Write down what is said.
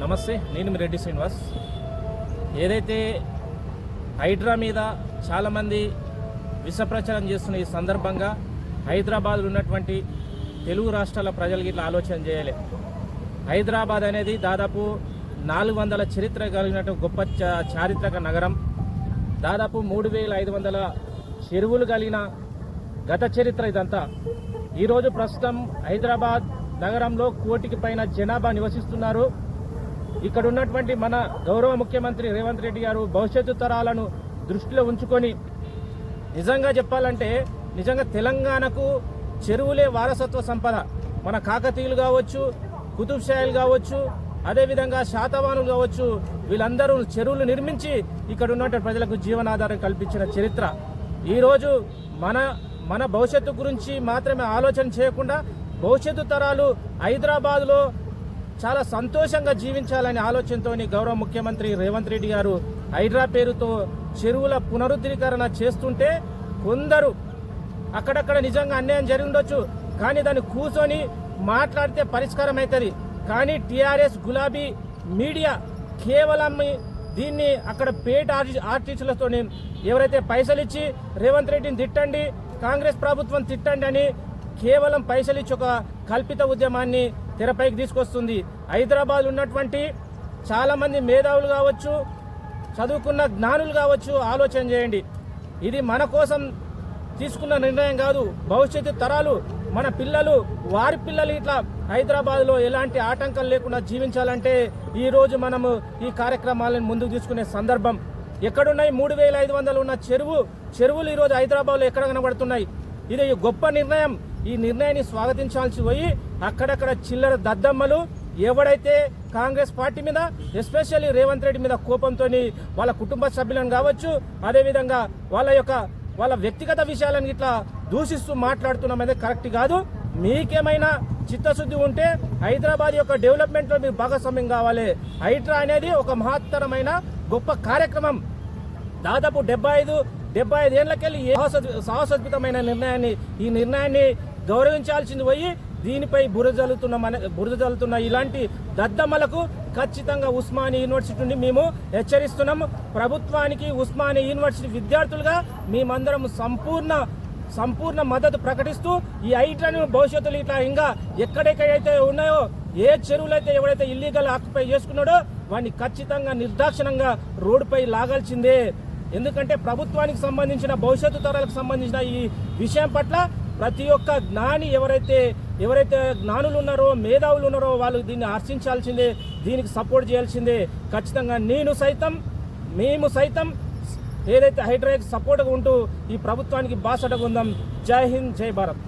నమస్తే, నేను మీ రెడ్డి శ్రీనివాస్. ఏదైతే హైడ్రా మీద చాలామంది విషప్రచారం చేస్తున్న ఈ సందర్భంగా హైదరాబాద్లో ఉన్నటువంటి తెలుగు రాష్ట్రాల ప్రజలకి ఇట్లా ఆలోచన చేయాలి. హైదరాబాద్ అనేది దాదాపు 400 చరిత్ర కలిగినట్టు గొప్ప చారిత్రక నగరం. దాదాపు 3500 చెరువులు కలిగిన గత చరిత్ర ఇదంతా. ఈరోజు ప్రస్తుతం హైదరాబాద్ నగరంలో 1 కోటికి పైన జనాభా నివసిస్తున్నారు. ఇక్కడ ఉన్నటువంటి మన గౌరవ ముఖ్యమంత్రి రేవంత్ రెడ్డి గారు భవిష్యత్తు తరాలను దృష్టిలో ఉంచుకొని నిజంగా చెప్పాలంటే నిజంగా తెలంగాణకు చెరువులే వారసత్వ సంపద. మన కాకతీయులు కావచ్చు, కుతుబ్ షాయిలు కావచ్చు, అదేవిధంగా శాతవాహనులు కావచ్చు, వీళ్ళందరూ చెరువులు నిర్మించి ఇక్కడ ఉన్నటువంటి ప్రజలకు జీవనాధారం కల్పించిన చరిత్ర. ఈరోజు మన భవిష్యత్తు గురించి మాత్రమే ఆలోచన చేయకుండా భవిష్యత్తు తరాలు హైదరాబాద్లో చాలా సంతోషంగా జీవించాలనే ఆలోచనతో గౌరవ ముఖ్యమంత్రి రేవంత్ రెడ్డి గారు హైడ్రా పేరుతో చెరువుల పునరుద్ధరీకరణ చేస్తుంటే కొందరు అక్కడక్కడ నిజంగా అన్యాయం జరిగి ఉండొచ్చు, కానీ దాన్ని కూర్చొని మాట్లాడితే పరిష్కారం అవుతుంది. కానీ టీఆర్ఎస్ గులాబీ మీడియా కేవలం దీన్ని అక్కడ పేట ఆర్టిస్టులతో ఎవరైతే పైసలు ఇచ్చి రేవంత్ రెడ్డిని తిట్టండి, కాంగ్రెస్ ప్రభుత్వం తిట్టండి అని కేవలం పైసలు ఇచ్చి ఒక కల్పిత ఉద్యమాన్ని తెరపైకి తీసుకొస్తుంది. హైదరాబాద్ ఉన్నటువంటి చాలామంది మేధావులు కావచ్చు, చదువుకున్న జ్ఞానులు కావచ్చు, ఆలోచన చేయండి. ఇది మన కోసం తీసుకున్న నిర్ణయం కాదు. భవిష్యత్తు తరాలు, మన పిల్లలు, వారి పిల్లలు ఇట్లా హైదరాబాద్లో ఎలాంటి ఆటంకం లేకుండా జీవించాలంటే ఈరోజు మనము ఈ కార్యక్రమాలను ముందుకు తీసుకునే సందర్భం. ఎక్కడున్నాయి 3500 ఉన్న చెరువులు ఈరోజు హైదరాబాద్లో ఎక్కడ కనబడుతున్నాయి? ఇది గొప్ప నిర్ణయం. ఈ నిర్ణయాన్ని స్వాగతించాల్సి పోయి అక్కడక్కడ చిల్లర దద్దమ్మలు ఎవడైతే కాంగ్రెస్ పార్టీ మీద, ఎస్పెషల్లీ రేవంత్ రెడ్డి మీద కోపంతో వాళ్ళ కుటుంబ సభ్యులను కావచ్చు, అదేవిధంగా వాళ్ళ వ్యక్తిగత విషయాలను ఇట్లా దూషిస్తూ మాట్లాడుతున్నాం అనేది కరెక్ట్ కాదు. మీకేమైనా చిత్తశుద్ధి ఉంటే హైదరాబాద్ యొక్క డెవలప్మెంట్లో మీరు భాగస్వామ్యం కావాలి. హైడ్రా అనేది ఒక మహత్తరమైన గొప్ప కార్యక్రమం. దాదాపు 75 ఏళ్లకెళ్ళి సాహసోద్భుతమైన ఈ నిర్ణయాన్ని గౌరవించాల్సింది పోయి దీనిపై బురద జల్లుతున్న ఇలాంటి దద్దమ్మలకు ఖచ్చితంగా ఉస్మానియా యూనివర్సిటీ నుండి మేము హెచ్చరిస్తున్నాము. ప్రభుత్వానికి ఉస్మానియా యూనివర్సిటీ విద్యార్థులుగా మేమందరం సంపూర్ణ మద్దతు ప్రకటిస్తూ ఈ హైడ్రాను భవిష్యత్తులో ఇట్లా ఇంకా ఎక్కడెక్కడైతే ఉన్నాయో, ఏ చెరువులైతే ఎవరైతే ఇల్లీగల్ ఆక్యుపై చేసుకున్నాడో వాడిని ఖచ్చితంగా నిర్దాక్షిణంగా రోడ్డుపై లాగాల్సిందే. ఎందుకంటే ప్రభుత్వానికి సంబంధించిన, భవిష్యత్తు తరాలకు సంబంధించిన ఈ విషయం పట్ల ప్రతి ఒక్క జ్ఞాని ఎవరైతే జ్ఞానులు ఉన్నారో, మేధావులు ఉన్నారో వాళ్ళు దీన్ని హర్షించాల్సిందే, దీనికి సపోర్ట్ చేయాల్సిందే. ఖచ్చితంగా మేము సైతం ఏదైతే హైడ్రాకి సపోర్ట్గా ఉంటూ ఈ ప్రభుత్వానికి బాసటగా ఉందాం. జై హింద్, జై భారత్.